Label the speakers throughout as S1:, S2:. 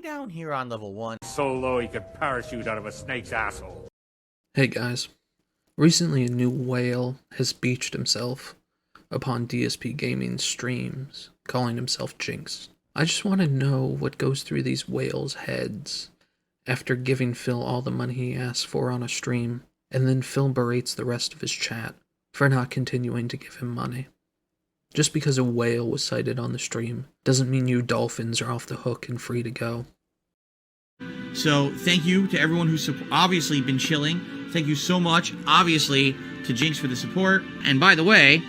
S1: down here on level 1? So low he could parachute out of a snake's asshole.
S2: Hey guys, recently a new whale has beached himself upon DSP Gaming's streams, calling himself Jinx. I just want to know what goes through these whales' heads after giving Phil all the money he asked for on a stream, and then Phil berates the rest of his chat for not continuing to give him money. Just because a whale was sighted on the stream doesn't mean you dolphins are off the hook and free to go.
S3: So thank you to everyone who's obviously been chilling. Thank you so much, obviously, to Jinx for the support. And by the way,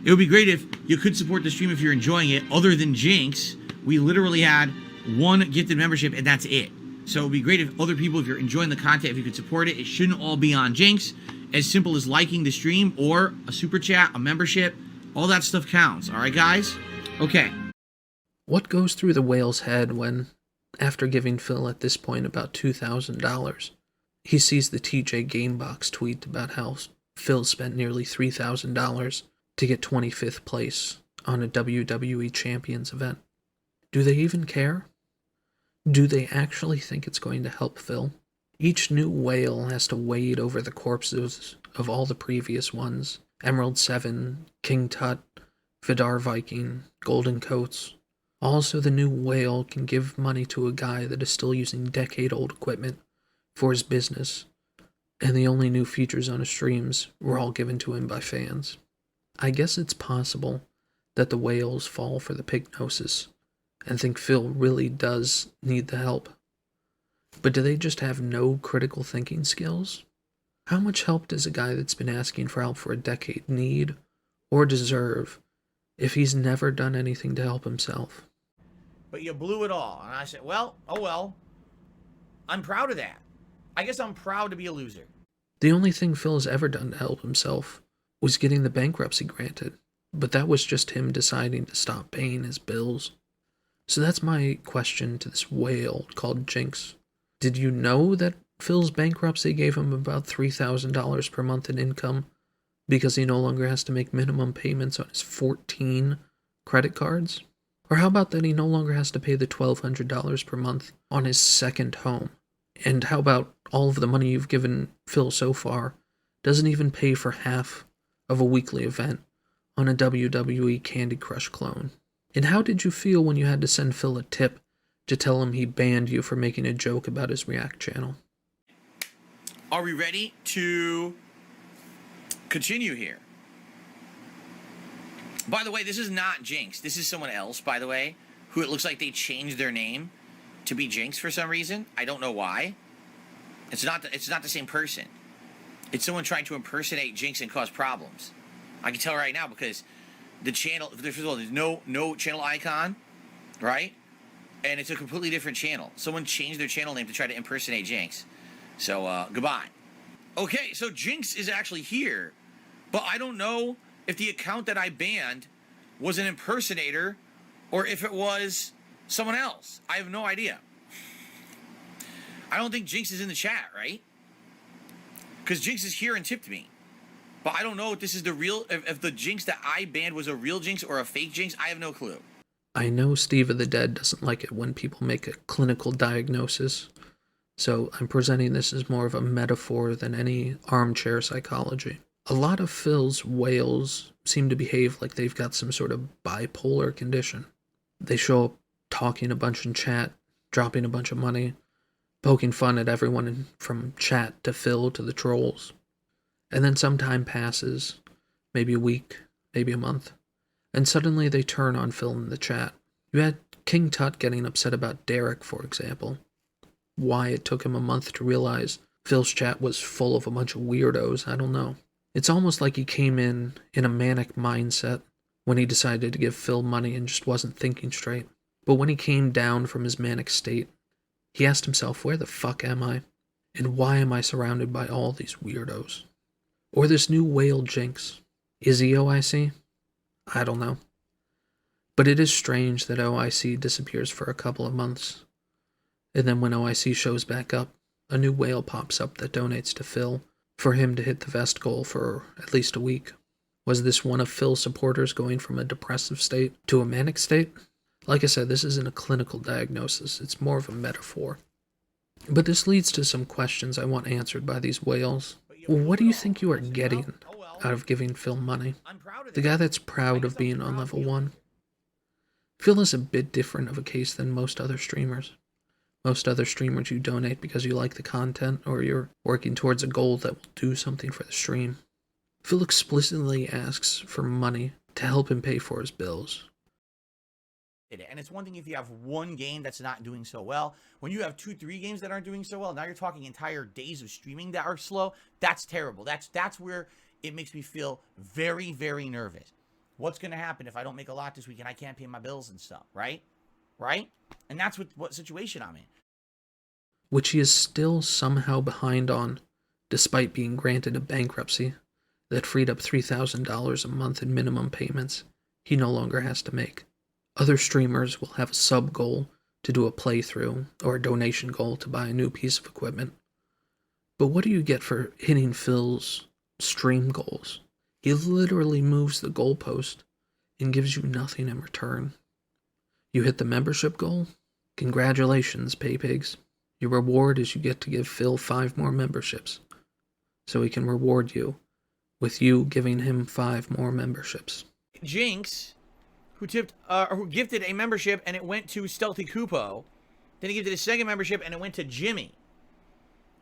S3: it would be great if you could support the stream if you're enjoying it. Other than Jinx, we literally had one gifted membership and that's it. So it would be great if other people, if you're enjoying the content, if you could support it. It shouldn't all be on Jinx. As simple as liking the stream or a super chat, a membership, all that stuff counts. All right, guys? Okay.
S2: What goes through the whale's head when, after giving Phil at this point about $2,000, he sees the TJ Gamebox tweet about how Phil spent nearly $3,000 to get 25th place on a WWE Champions event? Do they even care? Do they actually think it's going to help Phil? Each new whale has to wade over the corpses of all the previous ones. Emerald 7, King Tut, Vidar Viking, Golden Coats. Also, the new whale can give money to a guy that is still using decade-old equipment for his business, and the only new features on his streams were all given to him by fans. I guess it's possible that the whales fall for the pygnosis and think Phil really does need the help. But do they just have no critical thinking skills? How much help does a guy that's been asking for help for a decade need or deserve if he's never done anything to help himself?
S3: But you blew it all. And I said, well, oh well. I'm proud of that. I guess I'm proud to be a loser.
S2: The only thing Phil has ever done to help himself was getting the bankruptcy granted, but that was just him deciding to stop paying his bills. So that's my question to this whale called Jinx. Did you know that Phil's bankruptcy gave him about $3,000 per month in income because he no longer has to make minimum payments on his 14 credit cards? Or how about that he no longer has to pay the $1,200 per month on his second home? And how about all of the money you've given Phil so far doesn't even pay for half of a weekly event on a WWE Candy Crush clone? And how did you feel when you had to send Phil a tip to tell him he banned you for making a joke about his React channel?
S3: Are we ready to continue here? By the way, this is not Jinx. This is someone else, by the way, who it looks like they changed their name to be Jinx for some reason. I don't know why. It's not the same person. It's someone trying to impersonate Jinx and cause problems. I can tell right now because the channel, first of all, there's no channel icon, right? And it's a completely different channel. Someone changed their channel name to try to impersonate Jinx. So, goodbye. Okay, so Jinx is actually here, but I don't know if the account that I banned was an impersonator or if it was someone else. I have no idea. I don't think Jinx is in the chat, right? Because Jinx is here and tipped me. But I don't know if this is the real, if the Jinx that I banned was a real Jinx or a fake Jinx. I have no clue.
S2: I know Steve of the Dead doesn't like it when people make a clinical diagnosis, so I'm presenting this as more of a metaphor than any armchair psychology. A lot of Phil's whales seem to behave like they've got some sort of bipolar condition. They show up talking a bunch in chat, dropping a bunch of money, poking fun at everyone from chat to Phil to the trolls. And then some time passes, maybe a week, maybe a month, and suddenly they turn on Phil in the chat. You had King Tut getting upset about Derek, for example. Why it took him a month to realize Phil's chat was full of a bunch of weirdos, I don't know. It's almost like he came in a manic mindset when he decided to give Phil money and just wasn't thinking straight. But when he came down from his manic state, he asked himself, where the fuck am I? And why am I surrounded by all these weirdos? Or this new whale Jinx. Is he OIC? I don't know. But it is strange that OIC disappears for a couple of months. And then when OIC shows back up, a new whale pops up that donates to Phil for him to hit the vest goal for at least a week. Was this one of Phil's supporters going from a depressive state to a manic state? Like I said, this isn't a clinical diagnosis, it's more of a metaphor. But this leads to some questions I want answered by these whales. Well, what do you think you are getting out of giving Phil money? The guy that's proud of being on level 1? Phil is a bit different of a case than most other streamers. Most other streamers, you donate because you like the content or you're working towards a goal that will do something for the stream. Phil explicitly asks for money to help him pay for his bills.
S4: And it's one thing if you have one game that's not doing so well. When you have 2-3 games that aren't doing so well, now you're talking entire days of streaming that are slow. That's terrible. That's where it makes me feel very, very nervous. What's going to happen if I don't make a lot this week and I can't pay my bills and stuff, right? Right? And that's what situation I'm in.
S2: Which he is still somehow behind on, despite being granted a bankruptcy that freed up $3,000 a month in minimum payments he no longer has to make. Other streamers will have a sub-goal to do a playthrough or a donation goal to buy a new piece of equipment. But what do you get for hitting Phil's stream goals? He literally moves the goalpost and gives you nothing in return. You hit the membership goal? Congratulations, paypigs. Your reward is you get to give Phil 5 more memberships, so he can reward you with you giving him 5 more memberships.
S4: Jinx, who gifted a membership and it went to Stealthy Kupo. Then he gifted a second membership and it went to Jimmy.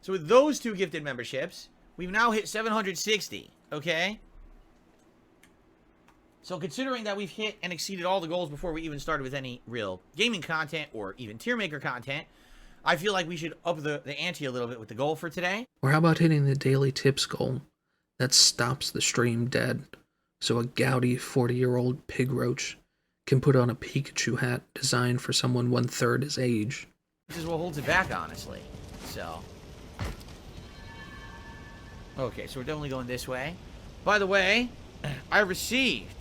S4: So with those 2 gifted memberships, we've now hit 760, okay? So considering that we've hit and exceeded all the goals before we even started with any real gaming content or even tier maker content, I feel like we should up the ante a little bit with the goal for today.
S2: Or how about hitting the daily tips goal that stops the stream dead, so a gouty 40-year-old pig roach can put on a Pikachu hat designed for someone 1/3 his age.
S4: This is what holds it back, honestly. So. Okay, so we're definitely going this way. By the way, I received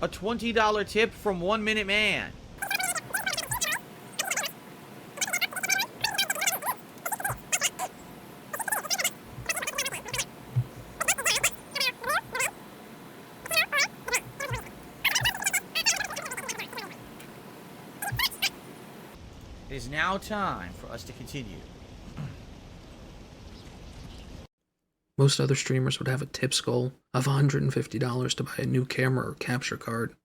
S4: a $20 tip from 1 Minute Man. It is now time for us to continue.
S2: Most other streamers would have a tips goal of $150 to buy a new camera or capture card,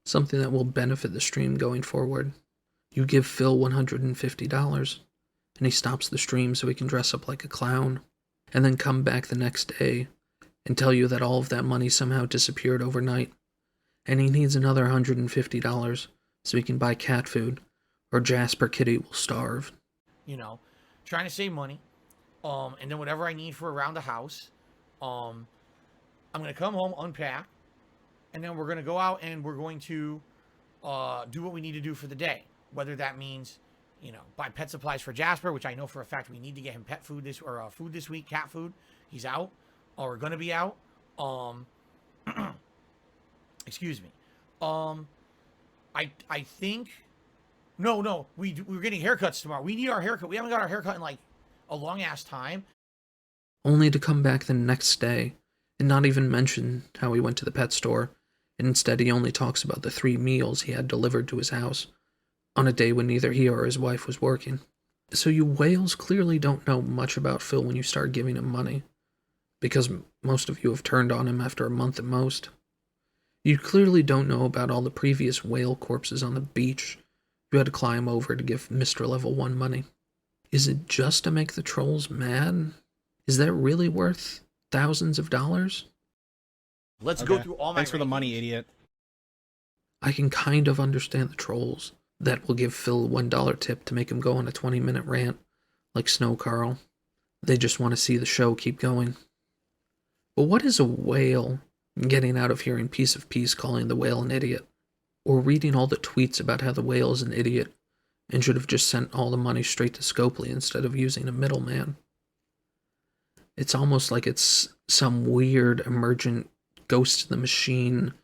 S2: something that will benefit the stream going forward. You give Phil $150, and he stops the stream so he can dress up like a clown, and then come back the next day and tell you that all of that money somehow disappeared overnight, and he needs another $150 so he can buy cat food, or Jasper Kitty will starve.
S4: You know, trying to save money. And then whatever I need for around the house, I'm going to come home, unpack, and then we're going to go out and we're going to do what we need to do for the day. Whether that means, you know, buy pet supplies for Jasper, which I know for a fact we need to get him pet food food this week, cat food. He's out, or we're going to be out. Excuse me. I think, no, we're getting haircuts tomorrow. We need our haircut. We haven't got our haircut in like a long ass time.
S2: Only to come back the next day and not even mention how he went to the pet store, and instead he only talks about the 3 meals he had delivered to his house on a day when neither he or his wife was working. So you whales clearly don't know much about Phil when you start giving him money, because most of you have turned on him after a month at most. You clearly don't know about all the previous whale corpses on the beach you had to climb over to give Mr. Level 1 money. Is it just to make the trolls mad? Is that really worth thousands of dollars?
S4: Let's go through all my
S5: Thanks for the money, idiot.
S2: I can kind of understand the trolls that will give Phil a $1 tip to make him go on a 20-minute rant, like Snow Carl. They just want to see the show keep going. But what is a whale getting out of hearing Piece of Peace calling the whale an idiot? Or reading all the tweets about how the whale is an idiot and should have just sent all the money straight to Scopely instead of using a middleman? It's almost like it's some weird emergent Ghost in the Machine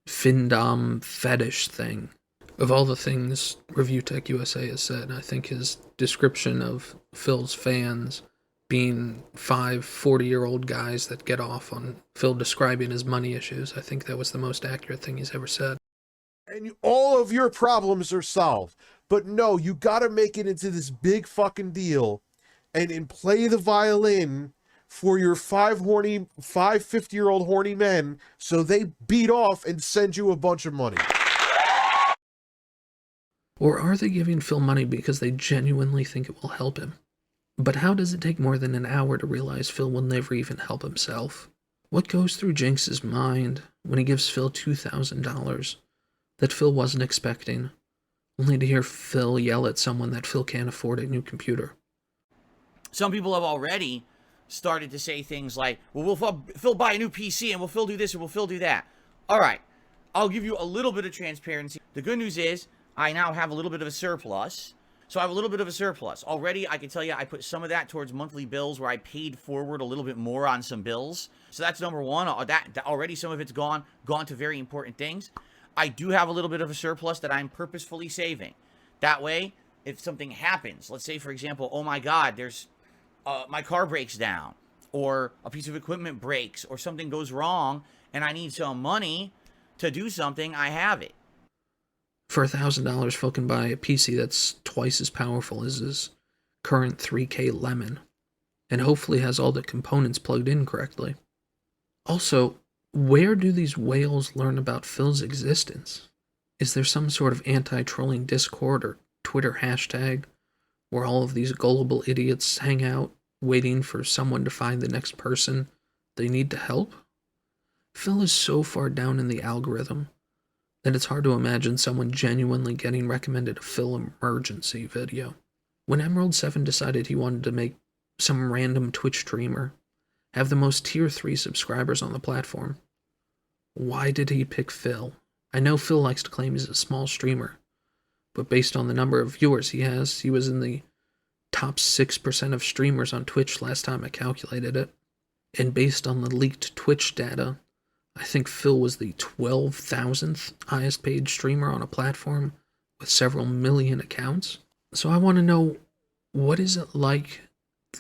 S2: Findom fetish thing. Of all the things Review Tech USA has said, I think his description of Phil's fans being 5 40-year-old guys that get off on Phil describing his money issues, I think that was the most accurate thing he's ever said.
S5: and all of your problems are solved. But no, you gotta make it into this big fucking deal and play the violin for your 50-year-old horny men so they beat off and send you a bunch of money.
S2: Or are they giving Phil money because they genuinely think it will help him? But how does it take more than an hour to realize Phil will never even help himself? What goes through Jinx's mind when he gives Phil $2,000 that Phil wasn't expecting, only to hear Phil yell at someone that Phil can't afford a new computer?
S3: Some people have already started to say things like, well, we'll Phil buy a new PC, and we'll Phil do this, and we'll Phil do that. All right, I'll give you a little bit of transparency. The good news is I now have a little bit of a surplus. So I have a little bit of a surplus. Already, I can tell you, I put some of that towards monthly bills where I paid forward a little bit more on some bills. So that's number one. That already some of it's gone to very important things. I do have a little bit of a surplus that I'm purposefully saving. That way, if something happens, let's say, for example, oh my God, there's my car breaks down, or a piece of equipment breaks, or something goes wrong, and I need some money to do something, I have it.
S2: For $1,000, Phil can buy a PC that's twice as powerful as his current 3K Lemon, and hopefully has all the components plugged in correctly. Also, where do these whales learn about Phil's existence? Is there some sort of anti-trolling Discord or Twitter hashtag where all of these gullible idiots hang out, waiting for someone to find the next person they need to help? Phil is so far down in the algorithm that it's hard to imagine someone genuinely getting recommended a Phil emergency video. When Emerald7 decided he wanted to make some random Twitch streamer have the most tier 3 subscribers on the platform, why did he pick Phil? I know Phil likes to claim he's a small streamer, but based on the number of viewers he has, he was in the top 6% of streamers on Twitch last time I calculated it. And based on the leaked Twitch data, I think Phil was the 12,000th highest paid streamer on a platform with several million accounts. So I want to know, what is it like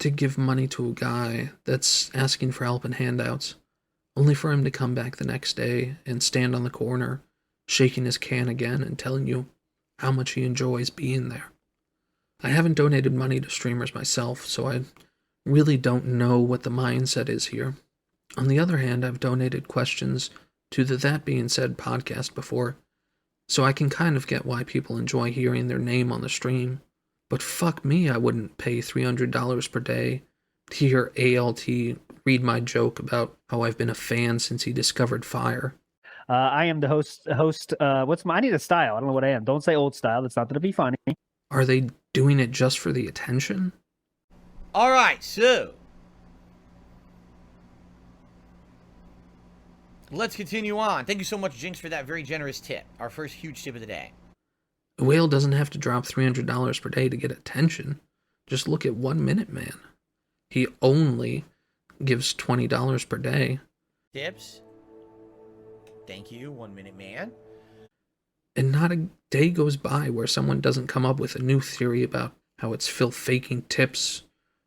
S2: to give money to a guy that's asking for help and handouts, only for him to come back the next day and stand on the corner, shaking his can again and telling you how much he enjoys being there? I haven't donated money to streamers myself, so I really don't know what the mindset is here. On the other hand, I've donated questions to the That Being Said podcast before, so I can kind of get why people enjoy hearing their name on the stream. But fuck me, I wouldn't pay $300 per day to hear ALT read my joke about how I've been a fan since he discovered fire.
S6: I am the host. I need a style. I don't know what I am. Don't say old style. It's not going to be funny.
S2: Are they doing it just for the attention?
S3: All right, so let's continue on. Thank you so much, Jinx, for that very generous tip. Our first huge tip of the day.
S2: A whale doesn't have to drop $300 per day to get attention. Just look at 1 Minute Man. He only gives $20 per day.
S3: Tips. Thank you, 1 Minute Man.
S2: And not a day goes by where someone doesn't come up with a new theory about how it's Phil faking tips,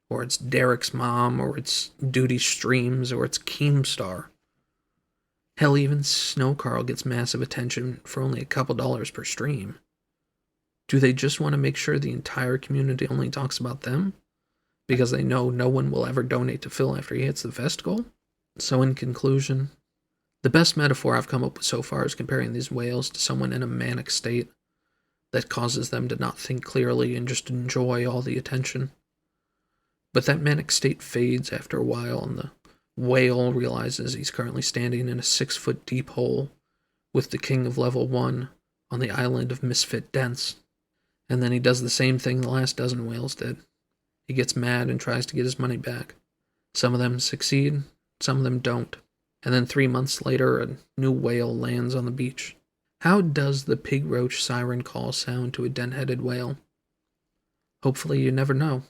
S2: or it's Derek's mom, or it's Duty Streams, or it's Keemstar. Hell, even Snow Carl gets massive attention for only a couple dollars per stream. Do they just want to make sure the entire community only talks about them? Because they know no one will ever donate to Phil after he hits the vest goal? So in conclusion, the best metaphor I've come up with so far is comparing these whales to someone in a manic state that causes them to not think clearly and just enjoy all the attention. But that manic state fades after a while, and the whale realizes he's currently standing in a 6-foot deep hole with the king of level 1 on the island of misfit Dents. And then he does the same thing the last dozen whales did. He gets mad and tries to get his money back. Some of them succeed, some of them don't. And then 3 months later, a new whale lands on the beach. How does the pig roach siren call sound to a dent-headed whale? Hopefully you never know.